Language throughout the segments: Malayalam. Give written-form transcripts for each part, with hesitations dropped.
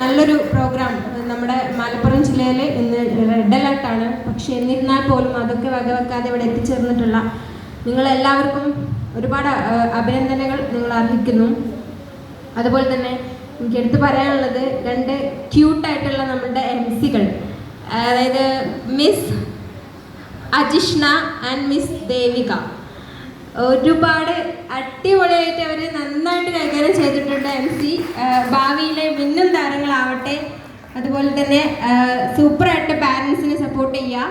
നല്ലൊരു പ്രോഗ്രാം നമ്മുടെ മലപ്പുറം ജില്ലയിൽ ഇന്ന് റെഡ് അലർട്ടാണ്. പക്ഷെ എന്നിരുന്നാൽ പോലും അതൊക്കെ വകവെക്കാതെ ഇവിടെ എത്തിച്ചേർന്നിട്ടുള്ള നിങ്ങളെല്ലാവർക്കും ഒരുപാട് അഭിനന്ദനങ്ങൾ നിങ്ങൾ അർഹിക്കുന്നു. അതുപോലെ തന്നെ എനിക്ക് എടുത്തു പറയാനുള്ളത് രണ്ട് ക്യൂട്ടായിട്ടുള്ള നമ്മളുടെ MC-കൾ, അതായത് മിസ് അജിഷ്ണ ആൻഡ് മിസ് ദേവിക. ഒരുപാട് അടിപൊളിയായിട്ട് അവർ നന്നായിട്ട് കൈകാര്യം ചെയ്തിട്ടുണ്ട്. MC ഭാവിയിലെ മിന്നും താരങ്ങളാവട്ടെ. അതുപോലെ തന്നെ സൂപ്പറായിട്ട് പാരൻസിനെ സപ്പോർട്ട് ചെയ്യുക.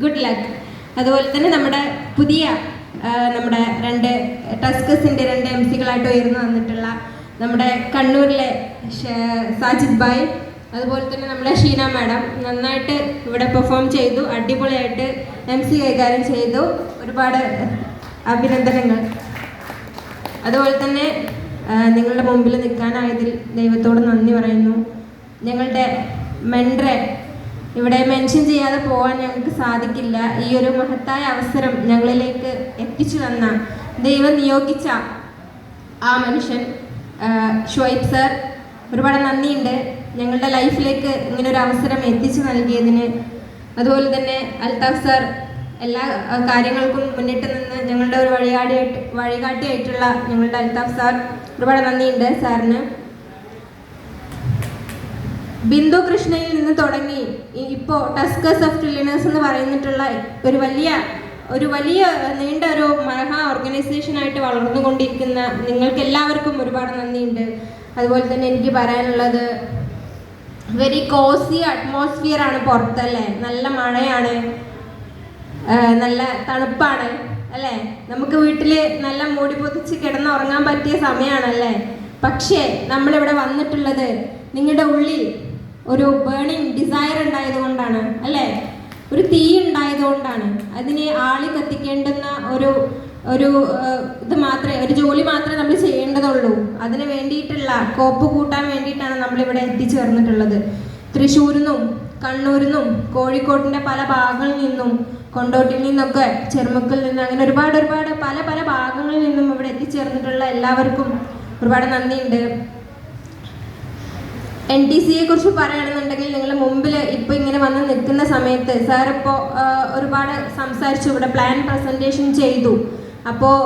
Good luck. അതുപോലെ തന്നെ നമ്മുടെ പുതിയ നമ്മുടെ രണ്ട് ടസ്കസിൻ്റെ രണ്ട് MC-കളായിട്ട് ഉയർന്നു വന്നിട്ടുള്ള നമ്മുടെ കണ്ണൂരിലെ സാജിദ് ഭായ്, അതുപോലെ തന്നെ നമ്മുടെ ഷീന മാഡം നന്നായിട്ട് ഇവിടെ പെർഫോം ചെയ്തു. അടിപൊളിയായിട്ട് MC കൈകാര്യം ചെയ്തു. ഒരുപാട് അഭിനന്ദനങ്ങൾ. അതുപോലെ തന്നെ നിങ്ങളുടെ മുമ്പിൽ നിൽക്കാനായതിൽ ദൈവത്തോട് നന്ദി പറയുന്നു. ഞങ്ങളുടെ മെൻഡറെ ഇവിടെ മെൻഷൻ ചെയ്യാതെ പോകാൻ ഞങ്ങൾക്ക് സാധിക്കില്ല. ഈ ഒരു മഹത്തായ അവസരം ഞങ്ങളിലേക്ക് എത്തിച്ചു തന്ന ദൈവം നിയോഗിച്ച ആ മനുഷ്യൻ ഷുഐബ് സർ, ഒരുപാട് നന്ദിയുണ്ട് ഞങ്ങളുടെ ലൈഫിലേക്ക് ഇങ്ങനൊരു അവസരം എത്തിച്ചു നൽകിയതിന്. അതുപോലെ തന്നെ അൽത്താഫ് സർ എല്ലാ കാര്യങ്ങൾക്കും മുന്നിട്ട് നിന്ന് ഞങ്ങളുടെ ഒരു വഴികാട്ടിയായിട്ടുള്ള ഞങ്ങളുടെ അൽത്താഫ് സാർ, ഒരുപാട് നന്ദിയുണ്ട് സാറിന്. ബിന്ദു കൃഷ്ണയിൽ നിന്ന് തുടങ്ങി ഇപ്പോൾ ടസ്കേഴ്സ് ഓഫ് ട്രില്യനേഴ്സ് എന്ന് പറയുന്നിട്ടുള്ള ഒരു വലിയ നീണ്ട ഒരു മഹാ ഓർഗനൈസേഷനായിട്ട് വളർന്നുകൊണ്ടിരിക്കുന്ന നിങ്ങൾക്ക് എല്ലാവർക്കും ഒരുപാട് നന്ദിയുണ്ട്. അതുപോലെ തന്നെ എനിക്ക് പറയാനുള്ളത്, വെരി കോസി അറ്റ്മോസ്ഫിയർ ആണ് പുറത്തല്ലേ. നല്ല മഴയാണ്, നല്ല തണുപ്പാണ് അല്ലേ. നമുക്ക് വീട്ടിൽ നല്ല മൂടി പൊതിച്ച് കിടന്നുറങ്ങാൻ പറ്റിയ സമയമാണല്ലേ. പക്ഷേ നമ്മളിവിടെ വന്നിട്ടുള്ളത് നിങ്ങളുടെ ഉള്ളിൽ ഒരു ബേണിംഗ് ഡിസയർ ഉണ്ടായതുകൊണ്ടാണ് അല്ലേ. ഒരു തീ ഉണ്ടായതുകൊണ്ടാണ്. അതിനെ ആളി കത്തിക്കേണ്ടുന്ന ഒരു ജോലി മാത്രമേ നമ്മൾ ചെയ്യേണ്ടതുള്ളൂ. അതിന് വേണ്ടിയിട്ടുള്ള കോപ്പ് കൂട്ടാൻ വേണ്ടിയിട്ടാണ് നമ്മളിവിടെ എത്തിച്ചേർന്നിട്ടുള്ളത്. തൃശ്ശൂരിൽ നിന്നും കണ്ണൂരിൽ നിന്നും കോഴിക്കോട്ടിൻ്റെ പല ഭാഗങ്ങളിൽ നിന്നും കൊണ്ടോട്ടിൽ നിന്നൊക്കെ ചെറുമുക്കിൽ നിന്ന് അങ്ങനെ ഒരുപാട് പല ഭാഗങ്ങളിൽ നിന്നും ഇവിടെ എത്തിച്ചേർന്നിട്ടുള്ള എല്ലാവർക്കും ഒരുപാട് നന്ദിയുണ്ട്. NTCയെ കുറിച്ച് പറയുകയാണെന്നുണ്ടെങ്കിൽ നിങ്ങൾ മുമ്പിൽ ഇപ്പോൾ ഇങ്ങനെ വന്ന് നിൽക്കുന്ന സമയത്ത് സാർ ഇപ്പോൾ ഒരുപാട് സംസാരിച്ചു, ഇവിടെ പ്ലാൻ പ്രസൻറ്റേഷൻ ചെയ്തു. അപ്പോൾ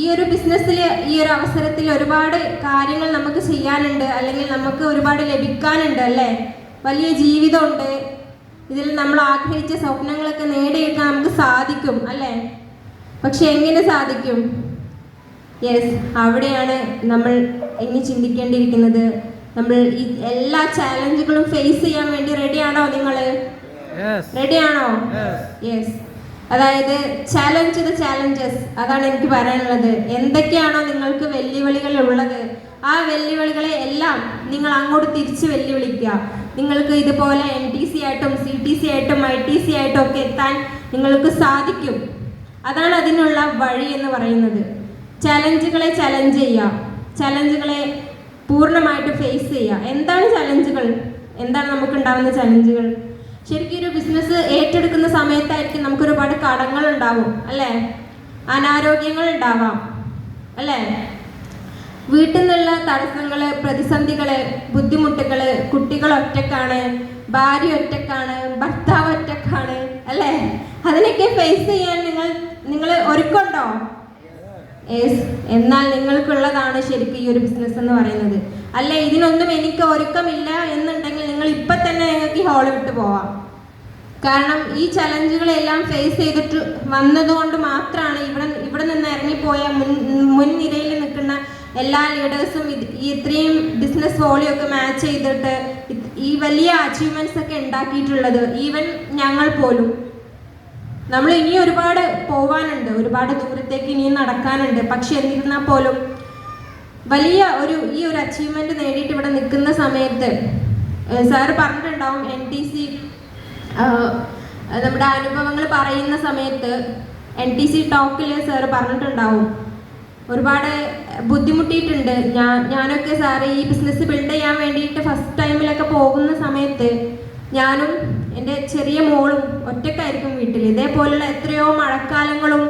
ഈ ഒരു ബിസിനസ്സിൽ ഈ ഒരു അവസരത്തിൽ ഒരുപാട് കാര്യങ്ങൾ നമുക്ക് ചെയ്യാനുണ്ട്, അല്ലെങ്കിൽ നമുക്ക് ഒരുപാട് ലഭിക്കാനുണ്ട് അല്ലേ. വലിയ ജീവിതമുണ്ട്. ഇതിൽ നമ്മൾ ആഗ്രഹിച്ച സ്വപ്നങ്ങളൊക്കെ നേടിയെടുക്കാൻ നമുക്ക് സാധിക്കും അല്ലേ. പക്ഷെ എങ്ങനെ സാധിക്കും? യെസ്, അവിടെയാണ് നമ്മൾ ഇനി ചിന്തിക്കേണ്ടിയിരിക്കുന്നത്. നമ്മൾ ഈ എല്ലാ ചാലഞ്ചുകളും ഫേസ് ചെയ്യാൻ വേണ്ടി റെഡിയാണോ? നിങ്ങൾ റെഡിയാണോ? യെസ്. അതായത് ചാലഞ്ച് ദ ചാലഞ്ചസ്, അതാണ് എനിക്ക് പറയാനുള്ളത്. എന്തൊക്കെയാണോ നിങ്ങൾക്ക് വെല്ലുവിളികൾ ഉള്ളത്, ആ വെല്ലുവിളികളെ എല്ലാം നിങ്ങൾ അങ്ങോട്ട് തിരിച്ച് വെല്ലുവിളിക്കുക. നിങ്ങൾക്ക് ഇതുപോലെ NTC ആയിട്ടും CTC ആയിട്ടും ITC ആയിട്ടും ഒക്കെ എത്താൻ നിങ്ങൾക്ക് സാധിക്കും. അതാണ് അതിനുള്ള വഴി എന്ന് പറയുന്നത്. ചലഞ്ചുകളെ ചലഞ്ച് ചെയ്യുക, ചലഞ്ചുകളെ പൂർണ്ണമായിട്ട് ഫേസ് ചെയ്യുക. എന്താണ് ചലഞ്ചുകൾ? എന്താണ് നമുക്ക് ഉണ്ടാകുന്ന ചലഞ്ചുകൾ? ശരിക്കും ഒരു ബിസിനസ് ഏറ്റെടുക്കുന്ന സമയത്തായിരിക്കും നമുക്ക് ഒരുപാട് കടങ്ങൾ ഉണ്ടാവും അല്ലേ, അനാരോഗ്യങ്ങൾ ഉണ്ടാവാം അല്ലേ, വീട്ടിൽ നിന്നുള്ള തടസ്സങ്ങൾ, പ്രതിസന്ധികൾ, ബുദ്ധിമുട്ടുകൾ, കുട്ടികൾ ഒറ്റക്കാണ്, ഭാര്യ ഒറ്റക്കാണ്, ഭർത്താവ് ഒറ്റക്കാണ് അല്ലേ. അതിനൊക്കെ ഫേസ് ചെയ്യാൻ നിങ്ങൾ ഒരുക്കമുണ്ടോ? യെസ്. എന്നാൽ നിങ്ങൾക്കുള്ളതാണ് ശരിക്കും ഈ ഒരു ബിസിനസ് എന്ന് പറയുന്നത്. അല്ല, ഇതിനൊന്നും എനിക്ക് ഒരുക്കമില്ല എന്നുണ്ടെങ്കിൽ നിങ്ങൾ ഇപ്പം തന്നെ നിങ്ങൾക്ക് ഈ ഹോള് വിട്ട് പോവാം. കാരണം ഈ ചലഞ്ചുകളെല്ലാം ഫേസ് ചെയ്തിട്ട് വന്നതുകൊണ്ട് മാത്രമാണ് ഇവിടെ നിന്ന് ഇറങ്ങിപ്പോയ മുൻനിരയിൽ നിൽക്കുന്ന എല്ലാ ലീഡേഴ്സും ഇത്രയും ബിസിനസ് വോളിയൊക്കെ മാച്ച് ചെയ്തിട്ട് ഈ വലിയ അച്ചീവ്മെന്റ്സ് ഒക്കെ ഉണ്ടാക്കിയിട്ടുള്ളത്. ഈവൻ ഞങ്ങൾ പോലും. നമ്മൾ ഇനി ഒരുപാട് പോവാനുണ്ട്, ഒരുപാട് ദൂരത്തേക്ക് ഇനിയും നടക്കാനുണ്ട്. പക്ഷെ എന്നിരുന്നാൽ പോലും ഈ ഒരു അച്ചീവ്മെന്റ് നേടിയിട്ട് ഇവിടെ നിൽക്കുന്ന സമയത്ത് സാറ് പറഞ്ഞിട്ടുണ്ടാവും, NTC നമ്മുടെ അനുഭവങ്ങൾ പറയുന്ന സമയത്ത് NTC ടോക്കിൽ സാറ് പറഞ്ഞിട്ടുണ്ടാവും ഒരുപാട് ബുദ്ധിമുട്ടിയിട്ടുണ്ട്. ഞാനൊക്കെ സാറ് ഈ ബിസിനസ് ബിൽഡ് ചെയ്യാൻ വേണ്ടിയിട്ട് ഫസ്റ്റ് ടൈമിലൊക്കെ പോകുന്ന സമയത്ത് ഞാനും എൻ്റെ ചെറിയ മോളും ഒറ്റക്കായിരിക്കും വീട്ടിൽ. ഇതേപോലുള്ള എത്രയോ മഴക്കാലങ്ങളും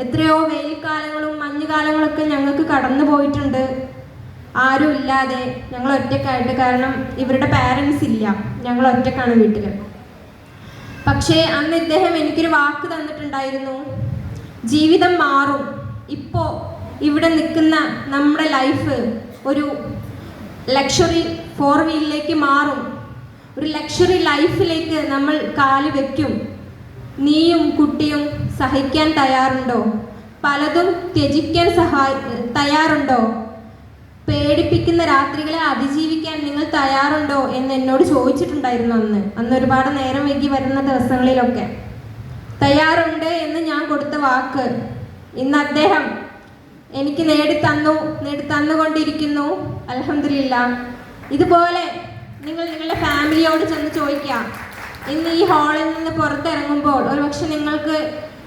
എത്രയോ വെയിൽക്കാലങ്ങളും മഞ്ഞുകാലങ്ങളൊക്കെ ഞങ്ങൾക്ക് കടന്നു പോയിട്ടുണ്ട്. ആരും ഇല്ലാതെ ഞങ്ങൾ ഒറ്റക്കായിട്ട്, കാരണം ഇവരുടെ പാരൻസ് ഇല്ല, ഞങ്ങൾ ഒറ്റക്കാണ് വീട്ടിൽ. പക്ഷേ അന്ന് ഇദ്ദേഹം എനിക്കൊരു വാക്ക് തന്നിട്ടുണ്ടായിരുന്നു, ജീവിതം മാറും, ഇപ്പോൾ ഇവിടെ നിൽക്കുന്ന നമ്മുടെ ലൈഫ് ഒരു ലക്ഷറി 4 വീലിലേക്ക് മാറും, ഒരു ലക്ഷറി ലൈഫിലേക്ക് നമ്മൾ കാല് വയ്ക്കും. നീയും കുട്ടിയും സഹിക്കാൻ തയ്യാറുണ്ടോ? പലതും ത്യജിക്കാൻ തയ്യാറുണ്ടോ? പേടിപ്പിക്കുന്ന രാത്രികളെ അതിജീവിക്കാൻ നിങ്ങൾ തയ്യാറുണ്ടോ എന്ന് എന്നോട് ചോദിച്ചിട്ടുണ്ടായിരുന്നു അന്ന് ഒരുപാട് നേരം വൈകി വരുന്ന ദിവസങ്ങളിലൊക്കെ. തയ്യാറുണ്ട് എന്ന് ഞാൻ കൊടുത്ത വാക്ക് ഇന്ന് അദ്ദേഹം എനിക്ക് നേടിത്തന്നുകൊണ്ടിരിക്കുന്നു. അൽഹംദുലില്ലാഹ്. ഇതുപോലെ നിങ്ങൾ നിങ്ങളുടെ ഫാമിലിയോട് ചെന്ന് ചോദിക്കുക. ഇന്ന് ഈ ഹാളിൽ നിന്ന് പുറത്തിറങ്ങുമ്പോൾ ഒരുപക്ഷെ നിങ്ങൾക്ക്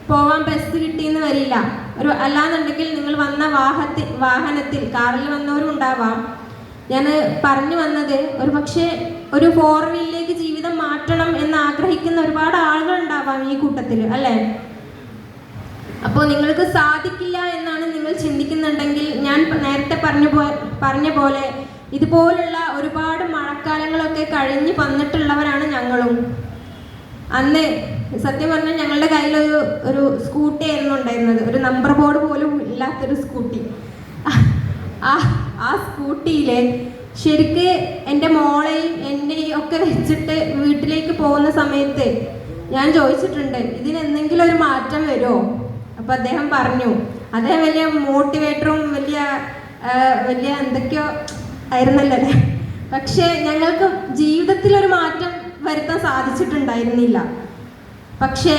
പോവാൻ ബസ് കിട്ടിയെന്ന് വരില്ല, അല്ലാന്നുണ്ടെങ്കിൽ നിങ്ങൾ വന്ന വാഹനത്തിൽ കാറിൽ വന്നവരും ഉണ്ടാവാം. ഞാൻ പറഞ്ഞു വന്നത്, ഒരുപക്ഷെ ഒരു 4 വീലിലേക്ക് ജീവിതം മാറ്റണം എന്ന് ആഗ്രഹിക്കുന്ന ഒരുപാട് ആളുകൾ ഉണ്ടാവാം ഈ കൂട്ടത്തിൽ, അല്ലേ? അപ്പോൾ നിങ്ങൾക്ക് സാധിക്കില്ല എന്നാണ് നിങ്ങൾ ചിന്തിക്കുന്നുണ്ടെങ്കിൽ, ഞാൻ നേരത്തെ പറഞ്ഞ പോലെ ഇതുപോലുള്ള ഒരുപാട് മഴക്കാലങ്ങളൊക്കെ കഴിഞ്ഞ് വന്നിട്ടുള്ളവരാണ് ഞങ്ങളും. അന്ന് സത്യം പറഞ്ഞാൽ ഞങ്ങളുടെ കയ്യിൽ ഒരു സ്കൂട്ടി ആയിരുന്നു ഉണ്ടായിരുന്നത്, ഒരു നമ്പർ ബോർഡ് പോലും ഇല്ലാത്തൊരു സ്കൂട്ടി. ആ സ്കൂട്ടിയിൽ ശരിക്ക് എൻ്റെ മോളെയും എന്നെയും ഒക്കെ വെച്ചിട്ട് വീട്ടിലേക്ക് പോകുന്ന സമയത്ത് ഞാൻ ചോദിച്ചിട്ടുണ്ട്, ഇതിനെന്തെങ്കിലും ഒരു മാറ്റം വരുമോ? അപ്പം അദ്ദേഹം പറഞ്ഞു, അദ്ദേഹം വലിയ മോട്ടിവേറ്ററും വലിയ എന്തൊക്കെയോ ആയിരുന്നല്ലേ. പക്ഷേ ഞങ്ങൾക്ക് ജീവിതത്തിൽ ഒരു മാറ്റം വരുത്താൻ സാധിച്ചിട്ടുണ്ടായിരുന്നില്ല. പക്ഷേ